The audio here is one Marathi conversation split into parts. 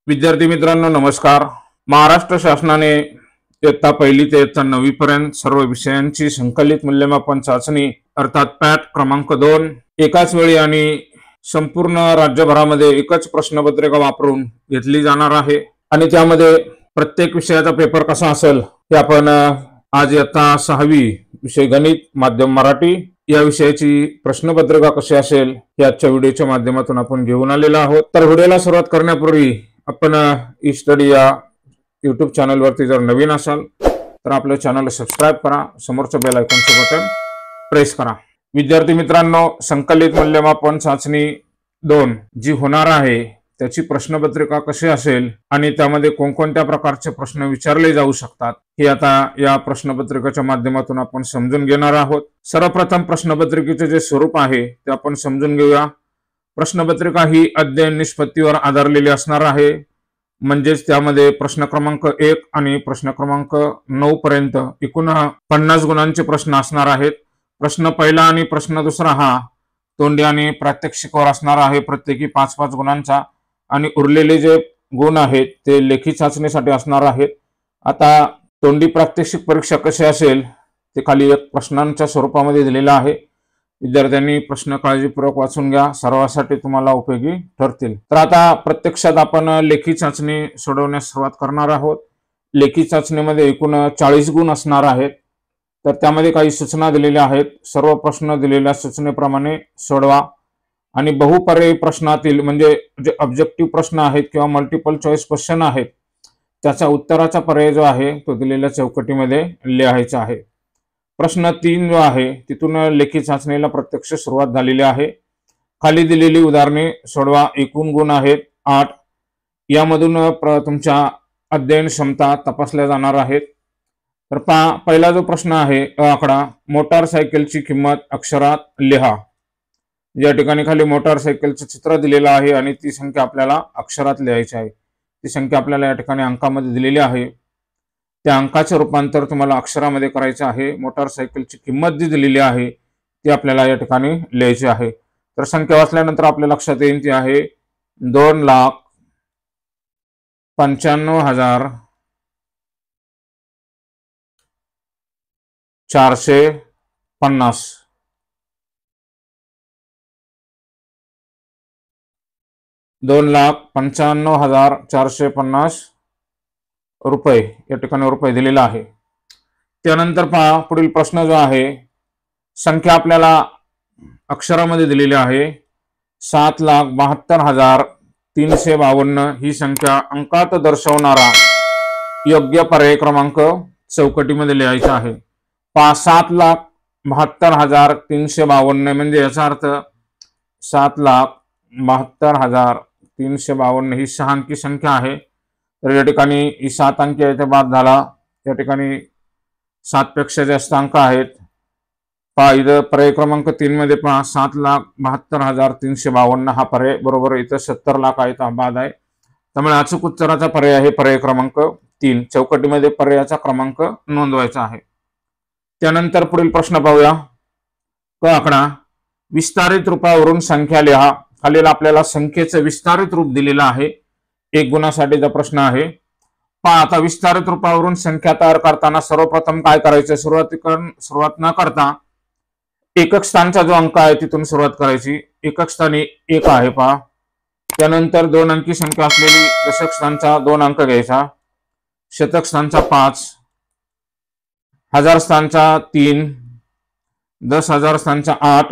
विद्यार्थी मित्रांनो नमस्कार। महाराष्ट्र शासनाने इयत्ता पहिली ते इयत्ता 9वी पर्यंत सर्व विषयांची संकलित मूल्यमापन चाचणी अर्थात पॅट क्रमांक 2 एकाच वेळी आणि संपूर्ण राज्यभरामध्ये एकच प्रश्नपत्रिका वापरून घेतली जाणार आहे आणि त्यामध्ये प्रत्येक विषयाचा पेपर कसा असेल हे आपण आज इयत्ता 6वी विषय गणित माध्यम मराठी या विषयाची प्रश्नपत्रिका कशी असेल हे आजच्या व्हिडिओच्या माध्यमातून आपण घेऊन आलेलो आहोत। तर व्हिडिओला सुरुवात करण्यापूर्वी आपण ई स्टडी या यूट्यूब चॅनलवरती जर नवीन असाल तर आपल्या चॅनलला सबस्क्राईब करा, समोरचं बेल आयकॉनचं बटन प्रेस करा। विद्यार्थी मित्रांनो, संकलित मूल्यमापन चाचणी 2 जी होणार आहे त्याची प्रश्नपत्रिका कशी असेल आणि त्यामध्ये कोणकोणत्या प्रकारचे प्रश्न विचारले जाऊ शकतात हे आता या प्रश्नपत्रिकेच्या माध्यमातून आपण समजून घेणार आहोत। सर्वप्रथम प्रश्नपत्रिकेचे जे स्वरूप आहे ते आपण समजून घेऊया। प्रश्नपत्रिका ही अध्ययन निष्पत्तीवर आधारलेली असणार आहे, म्हणजेच त्यामध्ये प्रश्न क्रमांक 1 आणि प्रश्न क्रमांक 9 पर्यंत एकूण 50 गुणांचे प्रश्न असणार आहेत। प्रश्न पहिला आणि प्रश्न दुसरा हा तोंडी आणि प्रात्यक्षिकावर असणार आहे, प्रत्येकी 5-5 गुणांचा, आणि उरलेले जे गुण आहेत ते लेखी चाचणीसाठी असणार आहेत। आता तोंडी प्रात्यक्षिक परीक्षा कशी असेल ते खाली एक प्रश्नांच्या स्वरूपामध्ये दिलेलं आहे। विद्यार्थ्यांनी प्रश्न काळजीपूर्वक वाचून घ्या, सर्वांसाठी तुम्हाला उपयोगी ठरतील। तर आता प्रत्यक्षात आपण लेखी चाचणी सोडवण्यास सुरुवात करणार आहोत। लेखी चाचणीमध्ये एकूण 40 गुण असणार आहेत। तर त्यामध्ये काही सूचना दिलेल्या आहेत, सर्व प्रश्न दिलेल्या सूचनेप्रमाणे सोडवा आणि बहुपर्यायी प्रश्नातील म्हणजे जे ऑब्जेक्टिव्ह प्रश्न आहेत किंवा मल्टिपल चॉईस क्वेश्चन आहेत त्याचा उत्तराचा पर्याय जो आहे तो दिलेल्या चौकटीमध्ये लिहायचा आहे। प्रश्न 3 जो आहे तिथून लेखी चाचणीला प्रत्यक्ष सुरुवात झालेली आहे। खाली दिलेली उदाहरणे सोडवा, एकूण गुण आहेत 8, यामधून तुमच्या अध्ययन क्षमता तपासल्या जाणार आहेत। तर पहिला जो प्रश्न आहे आकडा, मोटारसायकलची किंमत अक्षरात लिहा। या ठिकाणी खाली मोटारसायकलचं चित्र दिलेलं आहे आणि ती संख्या आपल्याला अक्षरात लिहायची आहे। ती संख्या आपल्याला या ठिकाणी अंकामध्ये दिलेली आहे, त्या अंकाचे रूपांतर तुम्हाला अक्षरामध्ये करायचं आहे। मोटारसायकलची किंमत जी दिलेली आहे ती आपल्याला या ठिकाणी लिहायची आहे। तर संख्या वाचल्यानंतर आपल्या लक्षात येईल ती आहे 2,95,450। 2,95,450 रुपये या ठिकाणी रुपये दिलेला आहे। त्यानंतर पहा पुढील प्रश्न जो आहे, संख्या आपल्याला अक्षरामध्ये दिलेली आहे 7,72,352 ही संख्या अंकात दर्शवणारा योग्य पर्याय क्रमांक चौकटीमध्ये लिहायचा आहे। पहा 7,72,352 म्हणजे याचा अर्थ 7,72,352 ही 6 अंकी संख्या आहे। तर या ठिकाणी ही 7 अंकी आहे ते बाद झाला, या ठिकाणी 7 पेक्षा जास्त अंक आहेत। पहा इथं पर्याय क्रमांक 3 मध्ये पहा 7,72,352 हा पर्याय बरोबर, इथं 70 लाख आहे हा बाद आहे, त्यामुळे अचूक उत्तराचा पर्याय आहे पर्याय क्रमांक 3। चौकटीमध्ये पर्यायाचा क्रमांक नोंदवायचा आहे। त्यानंतर पुढील प्रश्न पाहूया। क आकडा, विस्तारित रूपावरून संख्या लिहा। खालील आपल्याला संख्येचं विस्तारित रूप दिलेलं आहे, 1 गुणासाठीचा प्रश्न आहे। पहा आता विस्तारित रूपावरून संख्या तयार करताना सर्वप्रथम काय करायचं, सुरुवात न करता एकक स्थानचा जो अंक आहे तिथून सुरुवात करायची। एकक स्थानी 1 आहे पहा, त्यानंतर 2 अंकी संख्या असलेली दशक स्थानचा 2 अंक घ्यायचा, शतक स्थानचा 5, हजार स्थानचा 3, 10,000 स्थानचा 8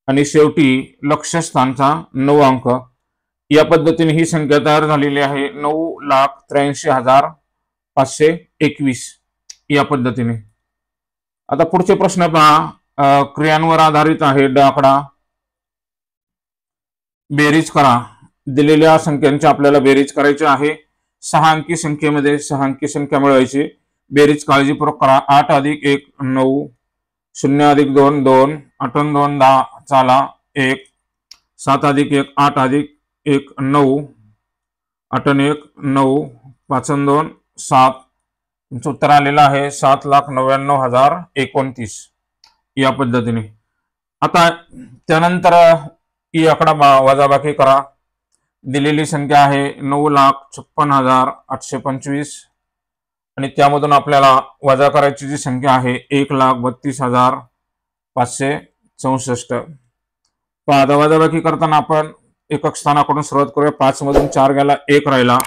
आणि शेवटी लक्ष स्थानचा 9 अंक। या पद्धतीने ही संख्या तयार झालेली आहे 9,83,521 या पद्धतीने। आता पुढचे प्रश्न पहा, क्रियांवर आधारित आहे। ड आकडा, बेरीज करा। दिलेल्या संख्यांची आपल्याला बेरीज करायची आहे। 6 अंकी संख्येमध्ये 6 अंकी संख्या मिळवायची, बेरीज काळजीपूर्वक करा। 8 अधिक 1 9, 0 अधिक 2 2, 8 2 10 चाला 1, 7 अधिक 1 8 अधिक 1 9, 8 1 9, 5 2 7, तुमचं उत्तर आलेलं आहे 7,99,029 या पद्धतीने। आता त्यानंतर ही आकडा वजाबाकी करा। दिलेली संख्या आहे 9,56,825 आणि त्यामधून आपल्याला वजा करायची जी संख्या आहे 1,32,564. आता वजाबाकी करताना आपण एकक स्थानाकडून सुरुवात करूया. 5 मधून 4 गेला, 1 राहिला.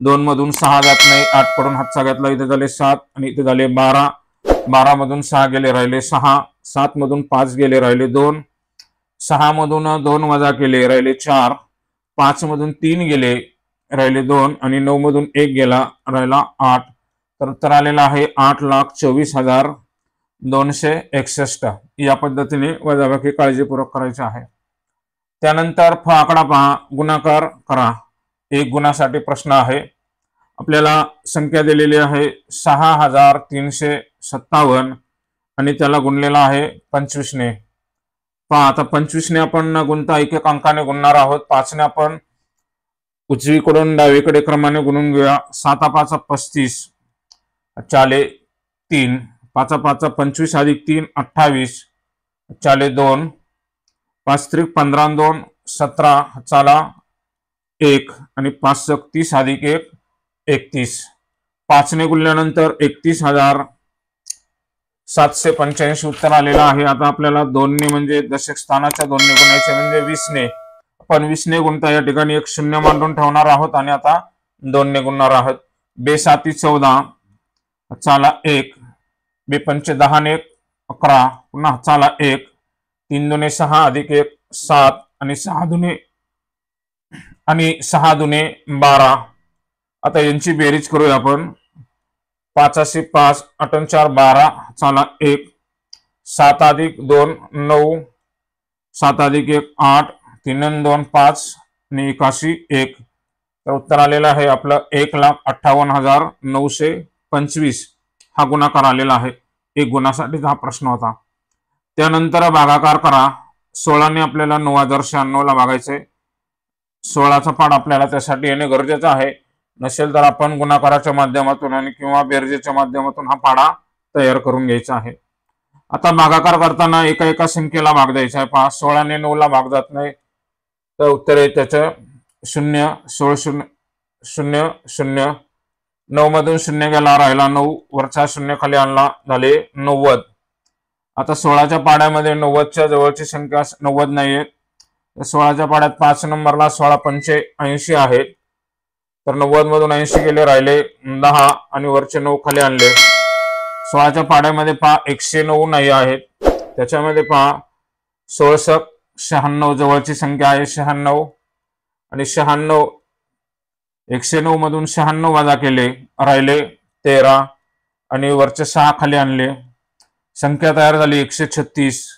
2 मधून 6 जात नाही, 8 कडून हातचा घेतला, इथे झाले 7 आणि इथे झाले 12. 12 मधून 6 गेले, राहिले 6. 7 मधून 5 गेले, राहिले 2. 6 मधून 2 वजा केले, राहिले 4. 5 मधून 3 गेले, राहिले 2 आणि 9 मधून 1 गेला, राहिला 8. तर उत्तर आलेलं आहे 8,24,261. या पद्धतीने वजाबाकी काळजीपूर्वक करायची आहे. त्यानंतर फ आकडा पहा, गुणाकार करा. एक गुणासाठी प्रश्न आहे. आपल्याला संख्या दिलेली आहे 6,357 आणि त्याला गुणलेला आहे 25 ने. पहा आता 25 ने आपण गुणता एक एक अंकाने गुणणार आहोत. 5 ने आपण उजवीकडून डावीकडे क्रमाने गुणून घेऊया. 7 5 35 चाले 3, 5 5 25 अधिक 3 28 चाले 2, 5 त्रिक 15 2 17 चाला 1 आणि 5 30 अधिक 1 31. 5 ने गुणल्यानंतर 31,785 उत्तर आलेलं आहे. आता आपल्याला 2 ने म्हणजे दशक स्थानाच्या 2 ने गुणायचे म्हणजे 20 ने. आपण 20 ने गुणता या ठिकाणी एक शून्य मांडून ठेवणार आहोत आणि आता 2 ने गुणणार आहोत. 2 7 14 चाला 1, 2 5 10 ने 11 पुन्हा चाला 1, 3 दुने 6 अधिक 1 7 आणि 6 दुने 12. आता यांची बेरीज करूया आपण. 5 5 8 4 12 चाला 1, 7 अधिक 2 9, 7 अधिक 1 8, 3 2 5 आणि 81 1. तर उत्तर आलेलं आहे आपलं 1,58,925. हा गुणाकार आलेला आहे. एक गुणासाठी हा प्रश्न होता. त्यानंतर भागाकार करा. 16 ने आपल्याला 9,096 ला भागायचे. 16चा पाढ आपल्याला त्यासाठी येणे गरजेचं आहे. नसेल तर आपण गुणाकाराच्या माध्यमातून आणि किंवा बेरजेच्या माध्यमातून हा पाढा तयार करून घ्यायचा आहे. आता भागाकार करताना एका एका संख्येला भाग द्यायचा आहे. पहा 16 ने 9 ला भाग जात नाही, तर उत्तर आहे त्याचं 0 16 0 0. 9 मधून 0 गेला, राहिला 9, वरचा 0 खाली आणला, झाले 90. आता 16च्या पाड्यामध्ये 90च्या जवळची संख्या 90 नाहीये. 16च्या पाड्यात 5 नंबरला 16 पंचे 80 आहेत. तर 90 मधून 80 गेले, राहिले 10 आणि वरचे 9 खाली आणले. 16च्या पाड्यामध्ये पहा 109 नाही आहेत. त्याच्यामध्ये पहा 16 96 जवळची संख्या आहे 96 आणि 96 109 मधून 96 वजा केले, राहिले 13 आणि वरचे 6 खाली आणले. संख्या तयार झाली 136.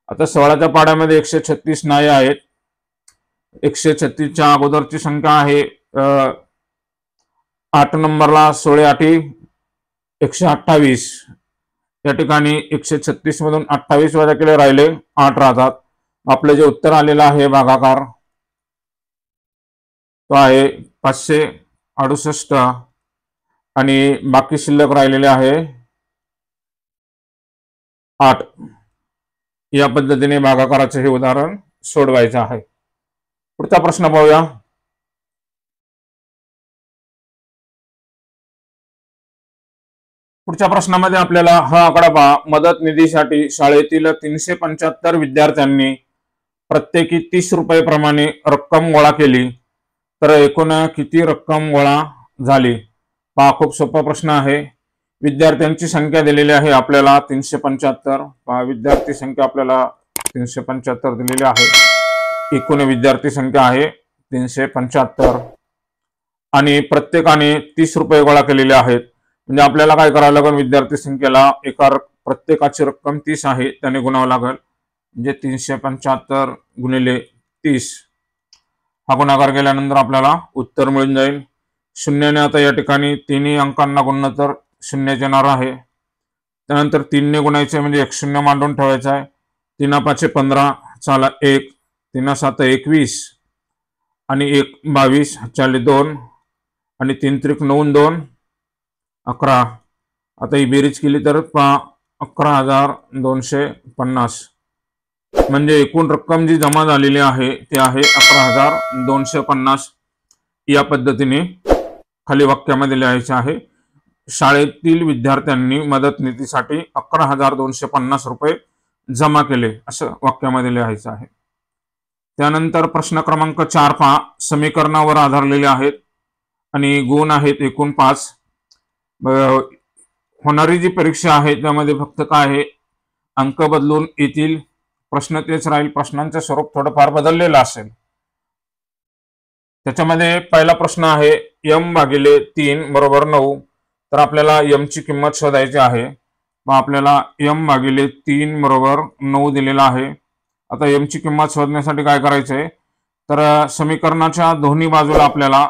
आता 16च्या पाड्यामध्ये 136 नाही आहेत. 136च्या अगोदरची संख्या आहे 8 नंबरला 16 8 128. या ठिकाणी 136 मधून 28 वजा केले, राहिले 8 राहतात. आपलं जे उत्तर आलेलं आहे भागाकार तो आहे 568 आणि बाकी शिल्लक राहिलेले आहे 8. या पद्धतीने भागाकाराचे हे उदाहरण सोडवायचं आहे. पुढचा प्रश्न पाहूया. पुढच्या प्रश्नामध्ये आपल्याला हा आकडा पहा. मदत निधीसाठी शाळेतील 375 विद्यार्थ्यांनी प्रत्येकी 30 रुपये प्रमाणे रक्कम गोळा केली, तर एकूण किती रक्कम गोळा झाली? पहा खूप सोपा प्रश्न आहे. विद्यार्थ्यांची संख्या दिलेली आहे आपल्याला 375. पहा विद्यार्थी संख्या आपल्याला 375 दिलेली आहे. एकूण विद्यार्थी संख्या आहे 375 आणि प्रत्येकाने 30 रुपये गोळा केलेले आहेत. म्हणजे आपल्याला काय करावं लागेल, विद्यार्थी संख्येला प्रत्येकाची रक्कम 30 आहे त्याने गुणावं लागेल. म्हणजे 375 गुणिले 30 हा गुणाकार केल्यानंतर आपल्याला उत्तर मिळून जाईल. शून्याने आता या ठिकाणी तिन्ही अंकांना गुणणं तर 0 येणार आहे. त्यानंतर 3 ने गुणायचे म्हणजे 1 0 मांडून ठेवायचा आहे. 3 5 15 चाला 1, 3 7 21 आणि 1 22 चाले 2 आणि 3 त्रिक 9 2 11. आता ही बेरीज केली तर 11,250. म्हणजे एकूण रक्कम जी जमा झालेली आहे ती आहे 11,250. या पद्धतीने खाली वाक्यामध्ये लिहायचे आहे. शाळेतील विद्यार्थ्यांनी मदत निधीसाठी 11,250 रुपये जमा केले, असं वाक्यामध्ये लिहायचं आहे. त्यानंतर प्रश्न क्रमांक 4 पहा. समीकरणावर आधारलेले आहेत आणि गुण आहेत एकूण 5. होणारी जी परीक्षा आहे त्यामध्ये फक्त काय आहे, अंक बदलून येतील, प्रश्न तेच राहील, प्रश्नांचं स्वरूप थोडंफार बदललेलं असेल. त्याच्यामध्ये पहिला प्रश्न आहे m/3 बरोबर 9. तर आपल्याला m ची किंमत शोधायची आहे. मग आपल्याला m/3 बरोबर 9 दिलेला आहे. आता m ची किंमत शोधण्यासाठी काय करायचंय, तर समीकरणाच्या दोन्ही बाजूला आपल्याला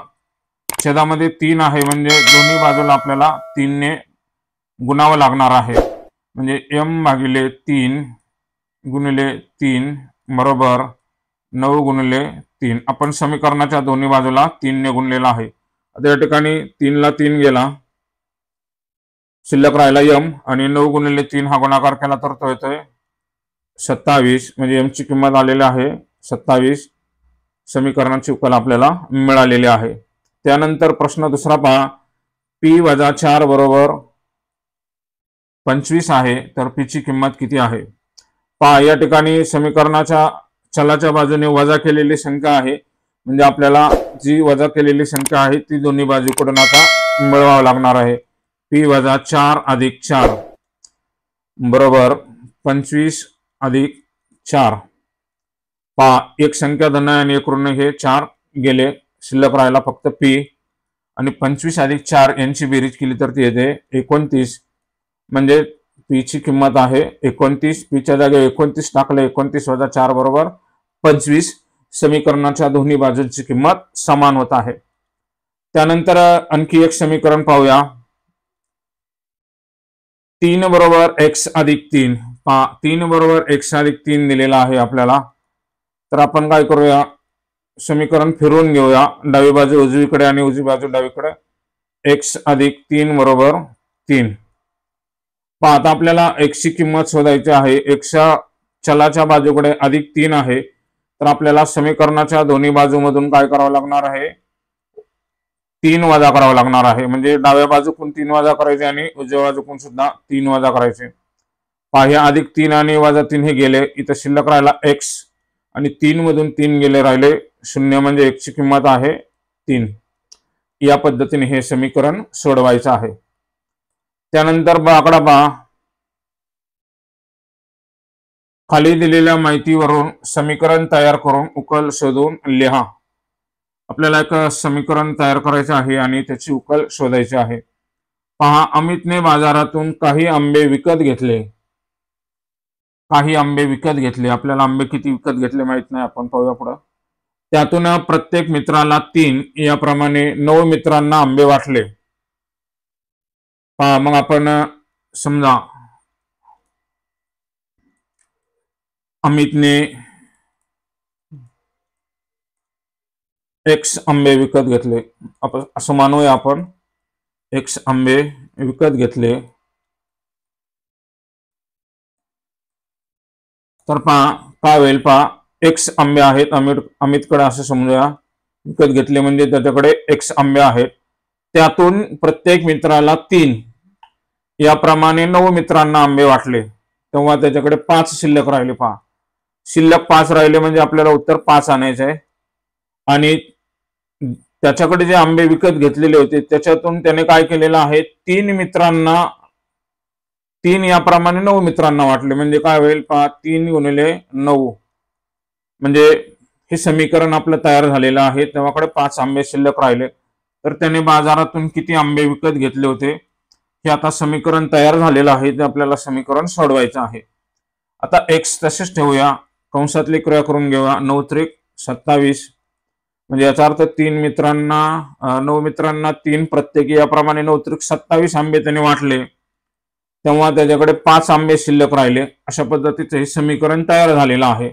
छेदामध्ये 3 आहे म्हणजे दोन्ही बाजूला आपल्याला 3 ने गुणावं लागणार आहे. म्हणजे m/3 गुणिले 3 बरोबर 9 गुणिले 3. आपण समीकरणाच्या दोन्ही बाजूला 3 ने गुणलेला आहे. आता या ठिकाणी 3 ला 3 गेला, शिल्लक राहिला m, आणि 9 गुणिले 3 हा गुणाकार केला तर तो येतोय 27. म्हणजे m ची किंमत आलेली आहे 27. समीकरणाची उकल आपल्याला मिळालेली आहे. त्यानंतर प्रश्न दुसरा पहा. p-4 बरोबर 25 आहे, तर p ची किंमत किती आहे पहा. या ठिकाणी समीकरणाच्या चलाच्या बाजूने वजा केलेली संख्या आहे, म्हणजे आपल्याला जी वजा केलेली संख्या आहे ती दोन्ही बाजूकडून आता मिळवावं लागणार आहे. p-4 अधिक 4 बरोबर 25 अधिक 4. पहा, एक संख्या धन आणि एक ऋण, हे 4 गेले, शिल्लक राहिला फक्त p, आणि 25 अधिक 4 यांची बेरीज केली तर ती येते 29. म्हणजे p ची किंमत आहे 29. p च्या जागी 29 टाकले, 29 वजा 4 बरोबर 25. समीकरणाच्या दोन्ही बाजूंची किंमत समान होत आहे. त्यानंतर आणखी एक समीकरण पाहूया. 3 बरोबर x अधिक 3. पहा, 3 बरोबर x अधिक 3 दिलेला आहे आपल्याला. तर आपण काय करूया, समीकरण फिरवून घेऊया, डावी बाजू उजवीकडे आणि उजवी बाजू डावीकडे. x अधिक 3 बरोबर 3. पहा, आता आपल्याला x ची किंमत शोधायची आहे. x चलाच्या बाजूकडे अधिक 3 आहे, तर आपल्याला समीकरणाच्या दोन्ही बाजूमधून काय करावं लागणार आहे, 3 वजा करावं लागणार आहे. म्हणजे डाव्या बाजूकडून 3 वजा करायचे आणि उजव्या बाजूकडून सुद्धा 3 वजा करायचे. पहा, हे अधिक 3 आणि वजा 3 हे गेले, इथं शिल्लक राहिला x, आणि 3 मधून 3 गेले, राहिले 0. म्हणजे x ची किंमत आहे 3. या पद्धतीने हे समीकरण सोडवायचं आहे. त्यानंतर आकडा पहा. खाली दिलेल्या माहितीवरून समीकरण तयार करून उकल शोधून लिहा. आपल्याला एक समीकरण तयार करायचं आहे आणि त्याची उकल शोधायची आहे. पहा, अमितने बाजारातून काही आंबे विकत घेतले. काही आंबे विकत घेतले. आपल्याला आंबे किती विकत घेतले माहित नाही, आपण पाहूया पुढे. त्यातून प्रत्येक मित्राला 3, याप्रमाणे 9 मित्रांना आंबे वाटले. पहा, मग आपण समजा अमितने x आंबे विकत घेतले, असं मानूया आपण. x आंबे विकत घेतले. तर पहा काय होईल. पहा, x आंबे आहेत अमितकडे, असं समजूया. विकत घेतले म्हणजे त्याच्याकडे x आंबे आहेत. त्यातून प्रत्येक मित्राला 3, याप्रमाणे 9 मित्रांना आंबे वाटले, तेव्हा त्याच्याकडे 5 शिल्लक राहिले. पहा, शिल्लक 5 राहिले म्हणजे आपल्याला उत्तर 5 आणायचं आहे. आणि त्याच्याकडे जे आंबे विकत घेतलेले होते त्याच्यातून त्याने काय केलेलं आहे, 3 मित्रांना 3 याप्रमाणे 9 मित्रांना वाटले. म्हणजे काय होईल, पहा, 3 गुणिले 9, म्हणजे हे समीकरण आपलं तयार झालेलं आहे. तेव्हाकडे 5 आंबे शिल्लक राहिले. तर त्याने बाजारातून किती आंबे विकत घेतले होते हे आता समीकरण तयार झालेलं आहे, ते आपल्याला समीकरण सोडवायचं आहे. आता x तसेच ठेवूया, कंसातली क्रिया करून घेऊया. 9 त्रिक 27, म्हणजे याचा अर्थ 3 मित्रांना 9 मित्रांना 3 प्रत्येकी, याप्रमाणे 9 त्रिक 27 आंबे त्याने वाटले, तेव्हा त्याच्याकडे 5 आंबे शिल्लक राहिले. अशा पद्धतीचे हे समीकरण तयार झालेलं आहे.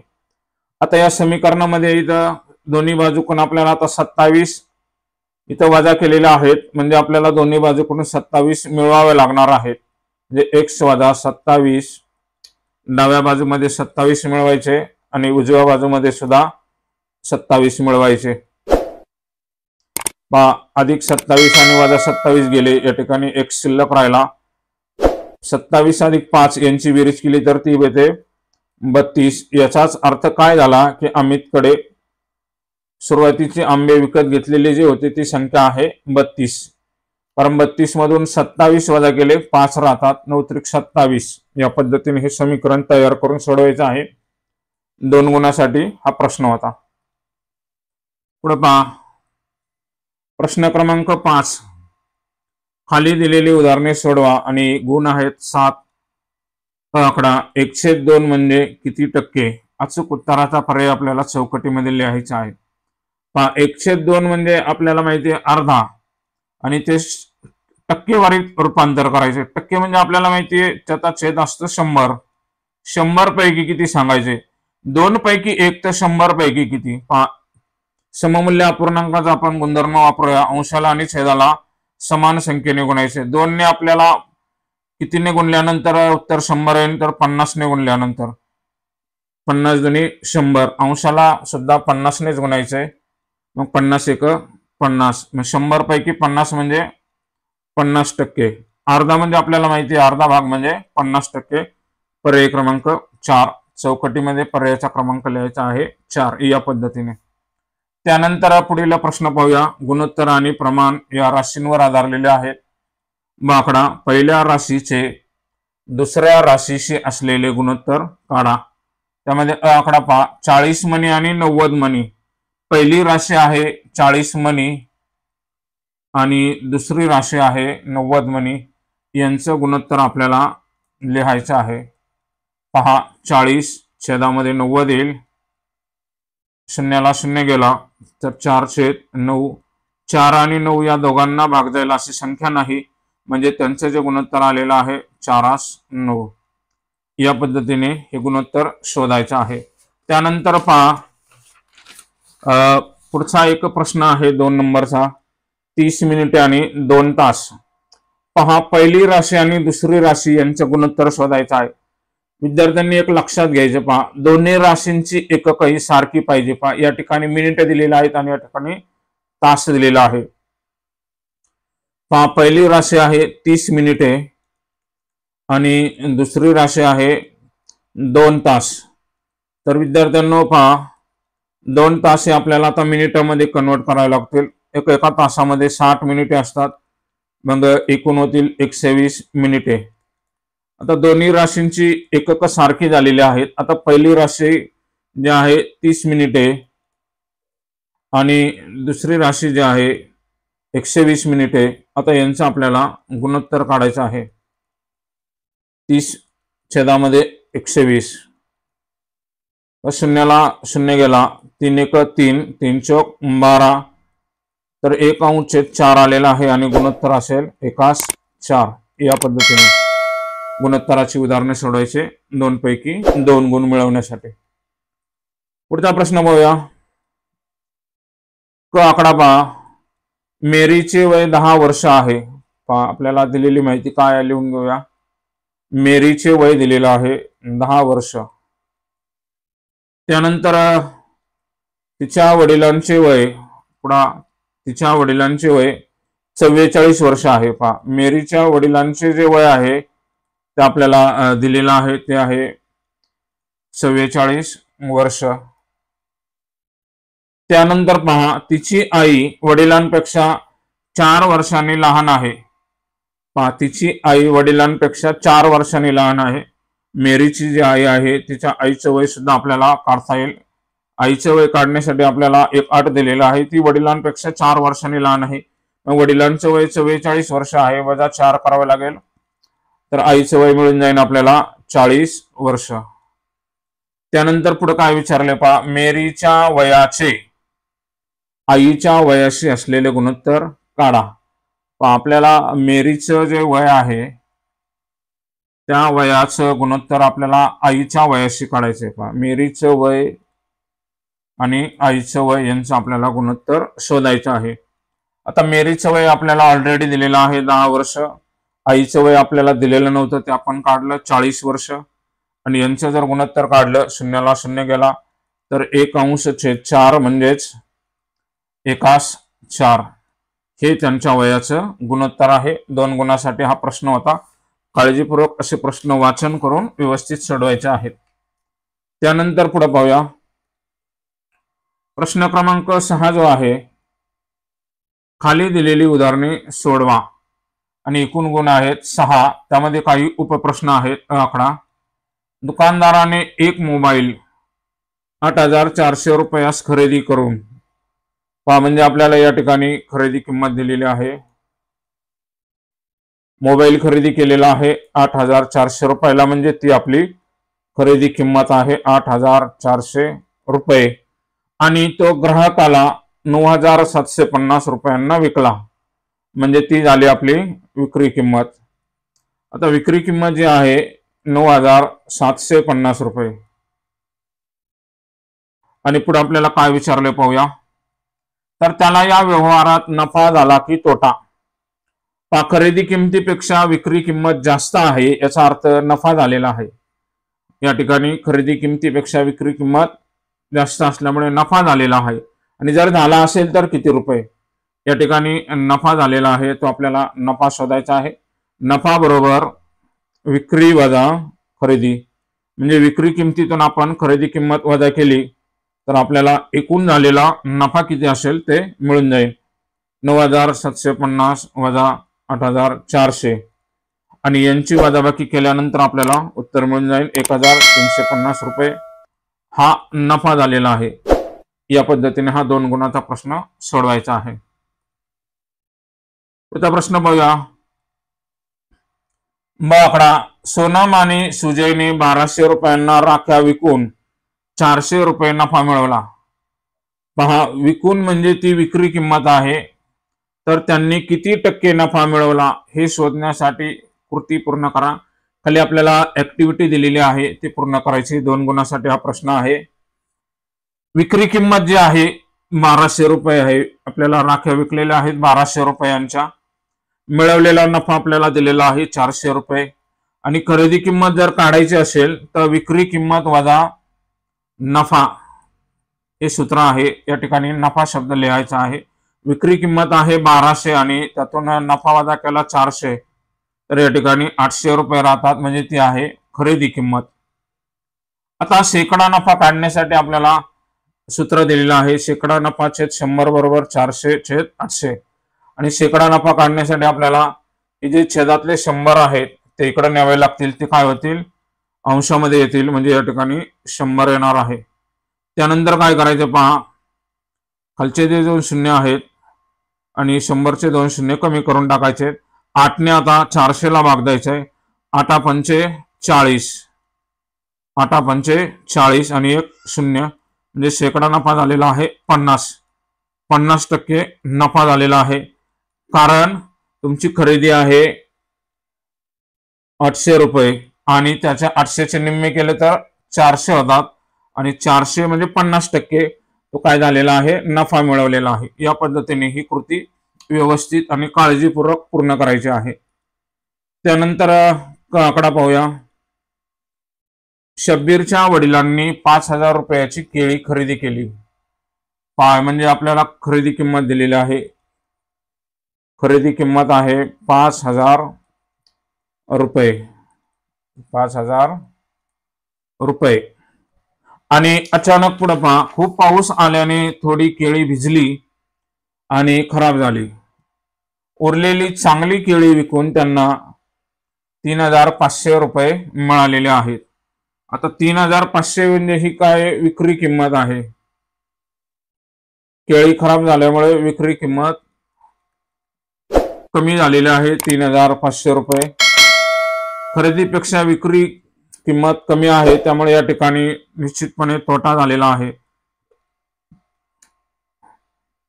आता या समीकरणामध्ये इथं दोन्ही बाजूकडून आपल्याला आता 27 इथं वजा केलेले आहेत, म्हणजे आपल्याला दोन्ही बाजूकडून 27 मिळवावे लागणार आहेत. म्हणजे x वजा 27 डाव्या बाजूमध्ये 27 मिळवायचे आणि उजव्या बाजूमध्ये सुद्धा 27 मिळवायचे। अधिक 27 आणि वजा 27 गेले, या ठिकाणी एक शिल्लक राहिला। 27 अधिक 5 यांची बेरीज केली तर ती येते 32। याचाच अर्थ काय झाला की अमितकडे सुरुवातीचे आंबे विकत घेतलेले जे होते ती संख्या आहे 32, कारण 32 मधून 27 वजा केले 5 राहतात, 9 त्रिक 27। या पद्धतीने हे समीकरण तयार करून सोडवायचं आहे। 2 गुणासाठी हा प्रश्न होता। पुढे पहा प्रश्न क्रमांक 5, खाली दिलेली उदाहरणे सोडवा आणि गुण आहेत 7। आकडा 1/2 म्हणजे किती टक्के? अचूक उत्तराचा पर्याय आपल्याला चौकटीमध्ये लिहायचा आहे। 1/2 म्हणजे आपल्याला माहिती आहे अर्धा, आणि ते टक्केवारीत रूपांतर करायचे। टक्के म्हणजे आपल्याला माहिती आहे त्याचा छेद असतो 100। 100 पैकी किती सांगायचे? 2 पैकी 1 तर 100 पैकी किती? सममूल्य अपूर्णांकाचा आपण गुणधर्म वापरूया। अंशाला आणि छेदाला समान संख्येने गुणायचे। 2 ने आपल्याला कितीने गुणल्यानंतर उत्तर 100 येईल, तर 50 ने गुणल्यानंतर 50 दुनी 100। अंशाला सुद्धा 50 नेच गुणायचंय, मग 50 एक 50, मग 100 पैकी 50 म्हणजे 50%। अर्धा म्हणजे आपल्याला माहिती आहे अर्धा भाग म्हणजे 50%। पर्याय क्रमांक 4, चौकटीमध्ये पर्यायाचा क्रमांक लिहायचा आहे 4 या पद्धतीने। त्यानंतर पुढील प्रश्न पाहूया। गुणोत्तर आणि प्रमाण या राशींवर आधारलेले आहेत। आकडा पहिल्या राशीचे दुसऱ्या राशीशी असलेले गुणोत्तर काढा। त्यामध्ये आकडा पहा 40 मणी आणि 90 मणी। पहिली राशी आहे 40 मणी आणि दुसरी राशी आहे 90 मणी, यांचं गुणोत्तर आपल्याला लिहायचं आहे। पहा 40 छेदामध्ये 90 येईल, शून्याला 0 गेला तर 4/9। 4 आणि 9 या दोघांना भाग जाईल अशी संख्या नाही, म्हणजे त्यांचं जे गुणोत्तर आलेलं आहे 4/9। या पद्धतीने हे गुणोत्तर शोधायचं आहे। त्यानंतर पहा पुढचा एक प्रश्न आहे 2 नंबरचा, 30 मिनिटे आणि 2 तास। पहा पहिली राशी आणि दुसरी राशी यांचं गुणोत्तर शोधायचं आहे। विद्यार्थ्यांनी एक लक्षात घ्यायचं, पहा दोन्ही राशींची एकक ही सारखी पाहिजे। पहा या ठिकाणी मिनिट दिलेले आहेत आणि या ठिकाणी तास दिलेला आहे। पहा पहिली राशी आहे 30 मिनिटे आणि दुसरी राशी आहे 2 तास। तर विद्यार्थ्यांनो पहा 2 तास हे आपल्याला आता मिनिटांमध्ये कन्वर्ट करावे लागतील। एका तासामध्ये 60 मिनिटे असतात, मग एकूण होतील 120 मिनिटे। आता दोन्ही राशींची एकक सारखी झालेली आहेत। आता पहिली राशी जी आहे 30 मिनिटे आणि दुसरी राशी जी आहे 120 मिनिटे। आता यांचं आपल्याला गुणोत्तर काढायचं आहे। 30 छेदामध्ये 120, शून्याला 0 गेला, 3 एक 3, 3 चौक 12, तर 1/4 आलेला आहे आणि गुणोत्तर असेल 1/4। या पद्धतीने गुणोत्तराची उदाहरणे सोडवायचे 2 पैकी 2 गुण मिळवण्यासाठी। पुढचा प्रश्न पाहूया। आकडा पहा मेरीचे वय 10 वर्ष आहे। पहा आपल्याला दिलेली माहिती काय आहे लिहून घेऊया। मेरीचे वय दिलेलं आहे 10 वर्ष। त्यानंतर तिच्या वडिलांचे वय, तिच्या वडिलांचे वय 44 वर्ष आहे। पहा मेरीच्या वडिलांचे जे वय आहे ते आपल्याला दिलेलं आहे, ते आहे 44 वर्ष। त्यानंतर पहा तिची आई वडिलांपेक्षा 4 वर्षांनी लहान आहे। पहा तिची आई वडिलांपेक्षा 4 वर्षांनी लहान आहे। मेरीची जी आई आहे तिच्या आईचं वय सुद्धा आपल्याला काढता येईल। आईचं वय काढण्यासाठी आपल्याला एक अट दिलेला आहे, ती वडिलांपेक्षा 4 वर्षांनी लहान आहे। मग वडिलांचं वय 44 वर्ष आहे, वजा 4 करावे लागेल, तर आईचं वय मिळून जाईल आपल्याला 40 वर्ष। त्यानंतर पुढे काय विचारले पहा मेरीच्या वयाचे आईच्या वयाशी असलेले गुणोत्तर काढा। पहा आपल्याला मेरीचं जे वय आहे त्या वयाचं गुणोत्तर आपल्याला आईच्या वयाशी काढायचंय। पहा मेरीचं वय आणि आईचं वय यांचं आपल्याला गुणोत्तर शोधायचं आहे। आता मेरीचं वय आपल्याला ऑलरेडी दिलेलं आहे 10 वर्ष, आईचं वय आपल्याला दिलेलं नव्हतं, ते आपण काढलं 40 वर्ष। आणि यांचं जर गुणोत्तर काढलं, शून्याला शून्य गेला तर 1/4 म्हणजेच 1:4 हे त्यांच्या वयाचं गुणोत्तर आहे. 2 गुणासाठी हा प्रश्न होता. काळजीपूर्वक असे प्रश्न वाचन करून व्यवस्थित सोडवायचे आहेत. त्यानंतर पुढे पाहूया. प्रश्न क्रमांक 6 जो आहे, खाली दिलेली उदाहरणे सोडवा आणि एकूण गुण आहेत 6. त्यामध्ये काही उपप्रश्न आहेत. आकडा, दुकानदाराने एक मोबाईल 8,400 रुपयास खरेदी करून, पहा म्हणजे आपल्याला या ठिकाणी खरेदी किंमत दिलेली आहे. मोबाईल खरेदी केलेला आहे 8,400 रुपयाला, म्हणजे ती आपली खरेदी किंमत आहे 8,400 रुपये. आणि तो ग्राहकाला 9,750 रुपयांना विकला, म्हणजे ती झाली आपली विक्री किंमत. आता विक्री किंमत जी आहे 9,750 रुपये. आणि पुढे आपल्याला काय विचारले पाहूया. तर त्याला या व्यवहारात नफा झाला की तोटा. खरेदी किमतीपेक्षा विक्री किंमत जास्त आहे, याचा अर्थ नफा झालेला आहे. या ठिकाणी खरेदी किमतीपेक्षा विक्री किंमत जास्त असल्यामुळे नफा झालेला आहे. आणि जर झाला असेल तर किती रुपये. या ठिकाणी नफा झालेला आहे, तो आपल्याला नफा शोधायचा आहे. नफा बरोबर विक्री वजा खरेदी, म्हणजे विक्री किमतीतून आपण खरेदी किंमत वजा केली तर आपल्याला एकूण झालेला नफा किती असेल ते मिळून जाईल. 9,750 वजा 8,400 आणि यांची वजाबाकी केल्यानंतर आपल्याला उत्तर मिळून जाईल 1,350 रुपये. हा नफा झालेला आहे. या पद्धतीने हा 2 गुणाचा प्रश्न सोडवायचा आहे. पुढचा प्रश्न पाहूया. आकडा, सोनम आणि सुजयने 1,200 रुपयांना राख्या विकून 400 रुपये नफा मिळवला. पहा, विकून म्हणजे ती विक्री किंमत आहे, तर त्यांनी किती टक्के नफा मिळवला हे शोधण्यासाठी कृती पूर्ण करा. खाली आपल्याला ऍक्टिव्हिटी दिलेली आहे, ती पूर्ण करायची. 2 गुणासाठी हा प्रश्न आहे. विक्री किंमत जी आहे 1,200 रुपये आहे. आपल्याला राख्या विकलेल्या आहेत 1,200 रुपयांच्या. मिळवलेला नफा आपल्याला दिलेला आहे 400 रुपये. आणि खरेदी किंमत जर काढायची असेल तर विक्री किंमत वजा नफा हे सूत्र आहे. या ठिकाणी नफा शब्द लिहायचा आहे. विक्री किंमत आहे 1,200 आणि त्यातून नफा वजा केला 400, तर या ठिकाणी 800 रुपये राहतात, म्हणजे ती आहे खरेदी किंमत. आता शेकडा नफा काढण्यासाठी आपल्याला सूत्र दिलेलं आहे. शेकडा नफा छेद 100 बरोबर 400 छेद 800. आणि शेकडा नफा काढण्यासाठी आपल्याला जे छेदातले 100 आहेत ते इकडे न्यावे लागतील. ते काय होतील, अंशामध्ये येतील, म्हणजे या ठिकाणी 100 येणार आहे. त्यानंतर काय करायचं पहा, खालचे जे 2 शून्य आहेत आणि 100चे 2 शून्य कमी करून टाकायचे. 8ने आता 400 ला भाग द्यायचे. 8×5 40, 8×5 40 आणि 1 शून्य, म्हणजे शेकडा नफा झालेला आहे 50% नफा झालेला आहे. कारण तुमची खरेदी आहे 800 रुपये आणि त्याच्या 800चे निम्मे केले तर 400 होतात. आणि 400 म्हणजे 50%, तो काय झालेला आहे, नफा मिळवलेला आहे. या पद्धतीने ही कृती व्यवस्थित आणि काळजीपूर्वक पूर्ण करायची आहे. त्यानंतर आकडा पाहूया. शब्बीरच्या वडिलांनी 5,000 रुपयाची केळी खरेदी केली. म्हणजे आपल्याला खरेदी किंमत दिलेली आहे. खरेदी किंमत आहे 5,000 रुपये. 5,000 रुपये. आणि अचानक पुढे पहा, खूप पाऊस आल्याने थोडी केळी भिजली आणि खराब झाली. उरलेली चांगली केळी विकून त्यांना 3,500 रुपये मिळालेले आहेत. आता 3,500 म्हणजे ही काय विक्री किंमत आहे. केळी खराब झाल्यामुळे विक्री किंमत कमी झालेली आहे 3,500 रुपये. खरेदीपेक्षा विक्री किंमत कमी आहे, त्यामुळे या ठिकाणी निश्चितपणे तोटा झालेला आहे.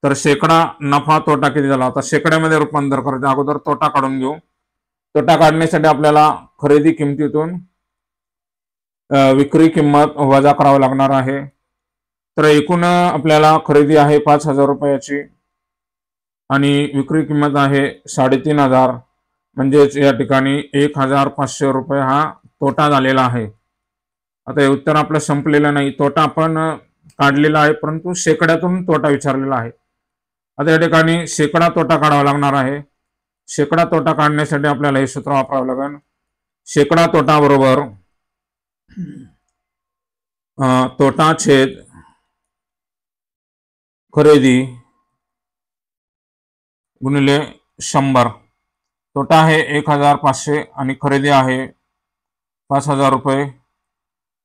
तर शेकडा नफा तोटा किती झाला, आता शेकड्यामध्ये रूपांतर करायचं. अगोदर तोटा काढून घेऊ. तोटा काढण्यासाठी आपल्याला खरेदी किमतीतून विक्री किंमत वजा करावी लागणार आहे. तर एकूण आपल्याला खरेदी आहे 5,000 रुपयाची आणि विक्री किंमत आहे 3,500, म्हणजेच या ठिकाणी 1,500 रुपये हा तोटा झालेला आहे. आता हे उत्तर आपलं संपलेलं नाही, तोटा आपण काढलेला आहे, परंतु शेकड्यातून तोटा विचारलेला आहे. आता या ठिकाणी शेकडा तोटा काढावा लागणार आहे. शेकडा तोटा काढण्यासाठी आपल्याला हे सूत्र वापरावं लागेल. शेकडा तोटा बरोबर तोटा छेद खरेदी गुणिले 100. तोटा आहे 1500 आणि खरेदी आहे 5000 रुपये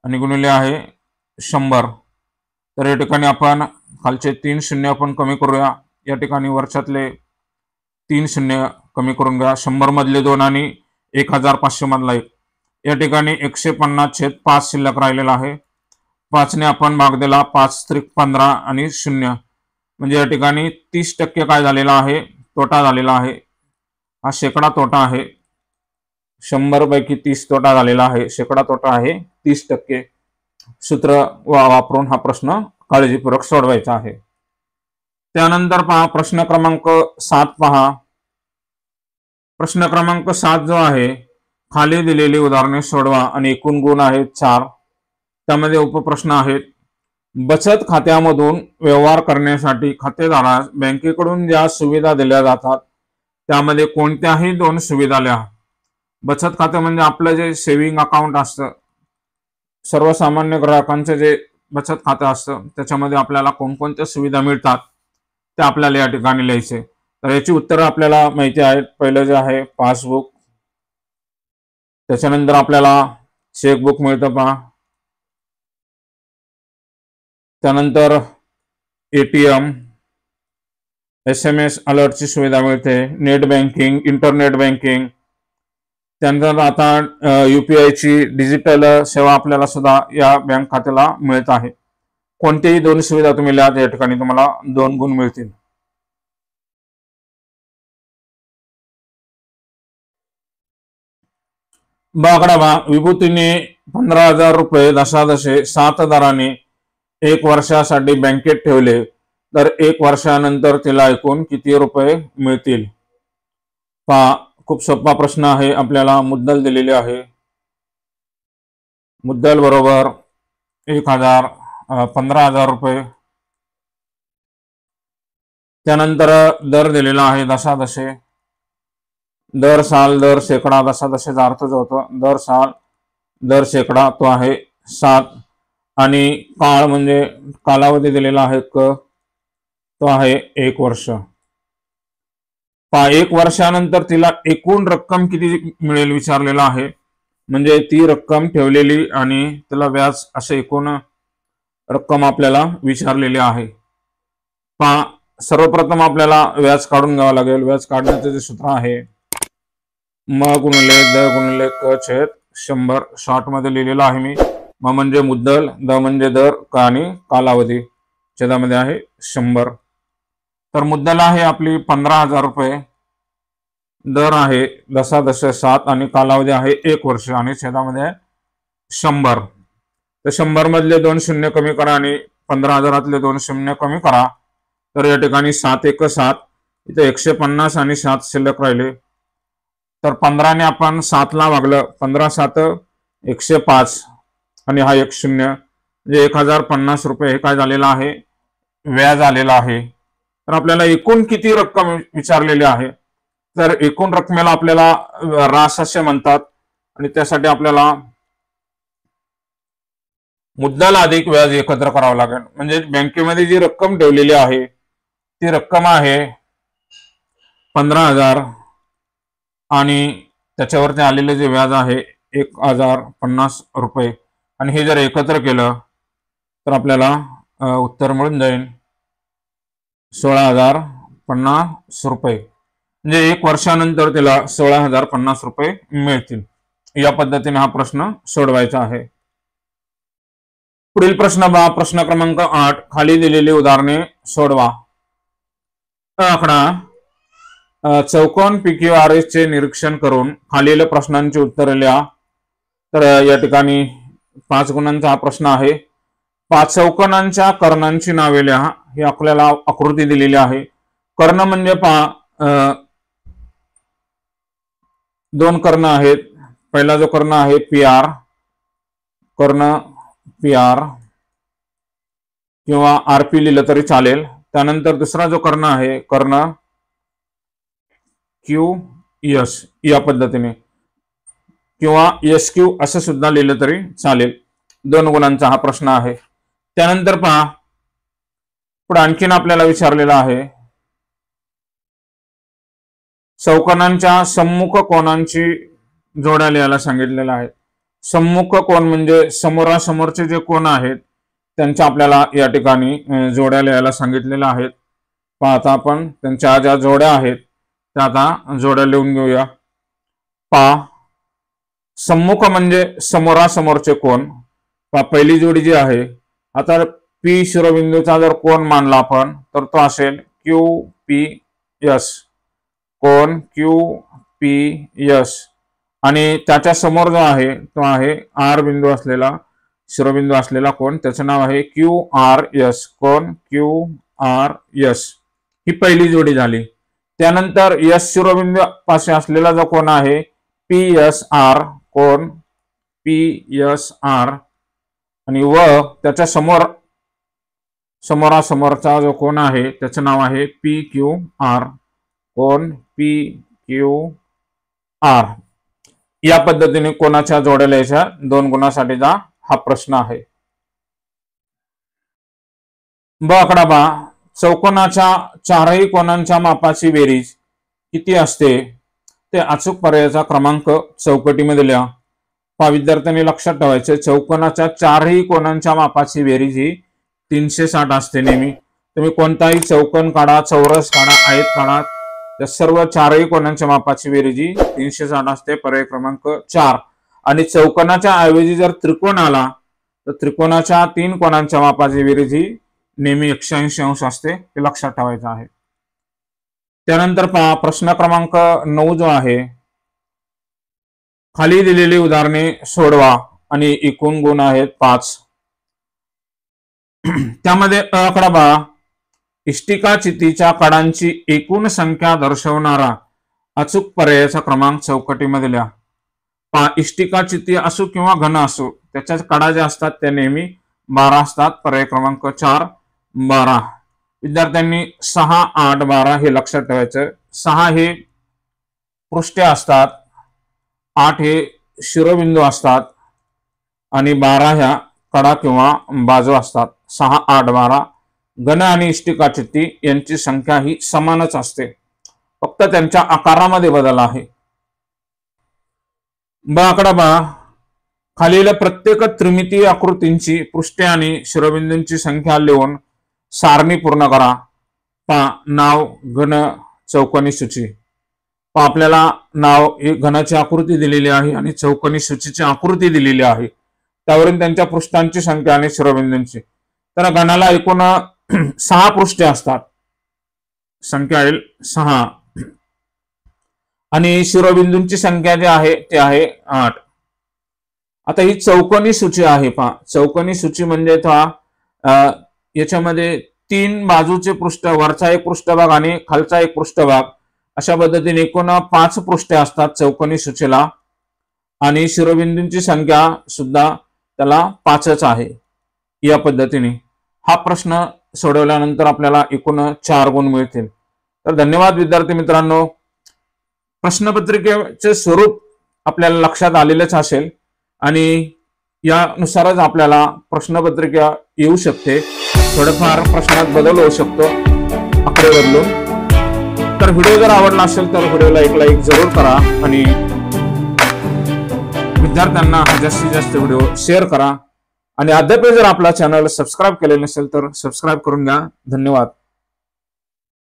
आणि गुणिले आहे 100. तर या ठिकाणी आपण खालचे 3 शून्य आपण कमी करूया. या ठिकाणी वरच्यातले 3 शून्य कमी करून घ्या. 100 मधले 2 आणि 1500 मधला 1. या ठिकाणी 150/5 शिल्लक राहिलेला आहे. 5 ने आपण भाग दिला, 5 त्रिक 15 आणि 0, म्हणजे या ठिकाणी 30% काय झालेला आहे, तोटा झालेला आहे. हा शेकडा तोटा आहे. 100 पैकी 30 तोटा झालेला आहे. शेकडा तोटा आहे 30%. सूत्र वापरून हा प्रश्न काळजीपूर्वक सोडवायचा आहे. त्यानंतर पहा प्रश्न क्रमांक 7 पहा. प्रश्न क्रमांक 7 जो आहे, खाली दिलेली उदाहरणे सोडवा आणि एकूण गुण आहेत 4. त्यामध्ये उपप्रश्न आहेत. बचत खात्यामधून व्यवहार करण्यासाठी खातेदारास बँकेकडून ज्या सुविधा दिल्या जातात त्यामध्ये कोणत्याही 2 सुविधा लिहा. बचत खाते म्हणजे आपलं जे सेव्हिंग अकाउंट असतं, सर्वसामान्य ग्राहकांचे जे बचत खाते असतं, त्याच्यामध्ये आपल्याला कोणकोणत्या सुविधा मिळतात ते आपल्याला या ठिकाणी लिहायचे. तर याची उत्तरं आपल्याला माहिती आहेत. पहिलं जे आहे पासबुक, त्याच्यानंतर आपल्याला चेकबुक मिळतं पहा. त्यानंतर ATM, SMS अलर्टची सुविधा मिळते, नेट बँकिंग, इंटरनेट बँकिंग. त्यानंतर आता UPI ची डिजिटल सेवा आपल्याला सुद्धा या बँक खात्याला मिळत आहे. कोणत्याही 2 सुविधा तुम्ही लिहा, या ठिकाणी तुम्हाला 2 गुण मिळतील. बागडा विभूतीने 15,000 रुपये दशादशे 7 दराने 1 वर्षासाठी बँकेत ठेवले तर 1 वर्षानंतर तिला एकूण किती रुपये मिळतील? पहा, खूप सोपा प्रश्न आहे. आपल्याला मुद्दल दिलेली आहे. मुद्दल बरोबर 15,000 रुपये. त्यानंतर दर दिलेला आहे दशादशे. दर साल, दर शेकडा, दशादशेचा अर्थ जो होतो दर साल, दर शेकडा, तो आहे 7. आणि काळ म्हणजे कालावधी दिलेला आहे तो आहे 1 वर्ष. 1 वर्षानंतर तिला एकूण रक्कम किती मिळेल विचारलेला आहे. म्हणजे ती रक्कम ठेवलेली आणि तिला व्याज असे एकूण रक्कम आपल्याला विचारलेली आहे. सर्वप्रथम आपल्याला व्याज काढून घ्यावं लागेल. व्याज काढण्याचे जे सूत्र आहे म गुणिले द गुणिले क छेद 100. शॉर्ट मध्ये लिहिलेलं आहे मी. म म्हणजे मुद्दल, द म्हणजे दर, क आणि कालावधी, छेदामध्ये आहे 100. तर मुद्दल आहे आपली 15,000 रुपये, दर आहे दशादशे 7 आणि कालावधी आहे 1 वर्ष आणि छेदामध्ये आहे 100. तर 100 मधले 2 शून्य कमी करा आणि 15,000 2 शून्य कमी करा. तर या ठिकाणी 7 1 7, इथे 150 आणि 7 शिल्लक राहिले. तर 15 ने आपण 7 ला भागलं, 15 7 105 आणि हा 1 शून्य, म्हणजे 1050 रुपये हे काय झालेलं आहे, व्याज आलेला आहे. तर आपल्याला एकूण किती रक्कम विचारलेली आहे. तर एकूण रकमेला आपल्याला रास असे म्हणतात आणि त्यासाठी आपल्याला मुद्दल अधिक व्याज एकत्र करावं लागेल. म्हणजे बँकेमध्ये जी रक्कम ठेवलेली आहे ती रक्कम आहे 15,000 आणि त्याच्यावरती आलेले जे व्याज आहे 1050 रुपये आणि हे जर एकत्र केलं तर आपल्याला उत्तर मिळून जाईल 16,050 रुपये. म्हणजे 1 वर्षानंतर त्याला 16,050 रुपये मिळतील. या पद्धतीने हा प्रश्न सोडवायचा आहे. पुढील प्रश्न पहा. प्रश्न क्रमांक 8. खाली दिलेली उदाहरणे सोडवा. आकडा चौकोन PQRS चे निरीक्षण करून खालील प्रश्नांची उत्तरे लिहा. तर या ठिकाणी 5 गुणांचा हा प्रश्न आहे. 5 चौकोनांच्या कर्णांची नावे लिहा. ही आपल्याला आकृती दिलेली आहे. कर्ण म्हणजे पहा 2 कर्ण आहेत. पहिला जो कर्ण आहे PR, कर्ण PR किंवा RP लिहिलं तरी चालेल। त्यानंतर दुसरा जो कर्ण आहे कर्ण QS या पद्धतीने किंवा SQ असं सुद्धा लिहिलं तरी चालेल। 2 गुणांचा हा प्रश्न आहे। त्यानंतर पहा पुढे आणखीन आपल्याला विचारलेला आहे चौकोनांच्या सम्मुख कोनांची जोड्या लिहायला सांगितलेलं आहे। सम्मुख कोन म्हणजे समोरासमोरचे जे कोन आहेत त्यांच्या आपल्याला या ठिकाणी जोड्या लिहायला सांगितलेल्या आहेत। पाहता आपण त्यांच्या ज्या जोड्या आहेत त्या आता जोड्या लिहून घेऊया। पहा सम्मुख म्हणजे समोरासमोरचे कोन। पहा पहिली जोडी जी आहे आता P शिरोबिंदूचा जर कोन मानला आपण तर तो असेल QPS कोन QPS आणि त्याच्या समोर जो आहे तो आहे R बिंदू असलेला शिरोबिंदू असलेला कोन त्याचं नाव आहे QRS कोन QRS ही पहिली जोडी झाली। त्यानंतर S शिरोबिंदू पाशी असलेला जो कोन आहे PSR कोन PSR आणि व त्याच्या समोरासमोरचा जो कोन आहे त्याचं नाव आहे PQR कोन PQR। या पद्धतीने कोनाच्या जोड्या लिहायच्या 2 गुणासाठीचा हा प्रश्न आहे। ब आकडा बा चौकोनाच्या चारही कोनांच्या मापाची बेरीज किती असते ते अचूक पर्यायाचा क्रमांक चौकटीमध्ये लिहा। पहा विद्यार्थ्यांनी लक्षात ठेवायचे चौकोनाच्या चारही कोनांच्या मापाची बेरीज ही 360 असते। नेहमी तुम्ही कोणताही चौकोन काढा चौरस काढा आयत काढा त्या सर्व चारही कोनांच्या मापाची बेरीज ही 360 असते। पर्याय क्रमांक 4 आणि चौकोनाच्या ऐवजी जर त्रिकोण आला तर त्रिकोणाच्या 3 कोनांच्या मापाची बेरीज ही नेहमी 180 अंश असते हे लक्षात ठेवायचं आहे। त्यानंतर पहा प्रश्न क्रमांक 9 जो आहे खाली दिलेली उदाहरणे सोडवा आणि एकूण गुण आहेत 5। त्यामध्ये आकडा पहा इष्टिका चितीच्या कडांची एकूण संख्या दर्शवणारा अचूक पर्यायाचा क्रमांक चौकटीमध्ये लिहा। पहा इष्टिका चिती असो किंवा घन असो त्याच्या कडा ज्या असतात त्या नेहमी 12 असतात। पर्याय क्रमांक 4 12। विद्यार्थ्यांनी 6 8 12 हे लक्षात ठेवायचं। 6 हे पृष्ठे असतात 8 हे शिरोबिंदू असतात आणि 12 ह्या कडा किंवा बाजू असतात। 6 8 12 घन आणि इष्टिका चित्ती यांची संख्या ही समानच असते फक्त त्यांच्या आकारामध्ये बदल आहे। ब आकडा बा खालील प्रत्येक त्रिमितीय आकृतींची पृष्ठे आणि शिरोबिंदूंची संख्या लिहून सारणी पूर्ण करा। पहा नाव घन चौकोनी सूची। पहा आपल्याला नाव ही घनाची आकृती दिलेली आहे आणि चौकोनी सूचीची आकृती दिलेली आहे त्यावरून त्यांच्या पृष्ठांची संख्या आणि शिरोबिंदूंची। तर घनाला एकूण 6 पृष्ठे असतात संख्या येईल 6 आणि शिरोबिंदूंची संख्या जी आहे ते आहे 8। आता ही चौकोनी सूची आहे। पहा चौकोनी सूची म्हणजे याच्यामध्ये 3 बाजूचे पृष्ठ वरचा एक पृष्ठभाग आणि खालचा एक पृष्ठभाग अशा पद्धतीने एकूण 5 पृष्ठे असतात चौकोनी सूचीला आणि शिरोबिंदूंची संख्या सुद्धा त्याला 5च आहे। या पद्धतीने हा प्रश्न सोडवल्यानंतर आपल्याला एकूण 4 गुण मिळतील। तर धन्यवाद विद्यार्थी मित्रांनो। प्रश्नपत्रिकेचे स्वरूप आपल्याला लक्षात आलेलेच असेल आणि यानुसारच आपल्याला प्रश्नपत्रिका येऊ शकते। थोडंफार प्रश्नात बदल होऊ शकतो आकडे बदलून। तर व्हिडिओ जर आवडला असेल तर व्हिडिओला एक लाईक जरूर करा आणि विद्यार्थ्यांना जास्तीत जास्त व्हिडिओ शेअर करा आणि अद्याप जर आपला चॅनल सबस्क्राईब केलेला नसेल तर सबस्क्राईब करून घ्या। धन्यवाद।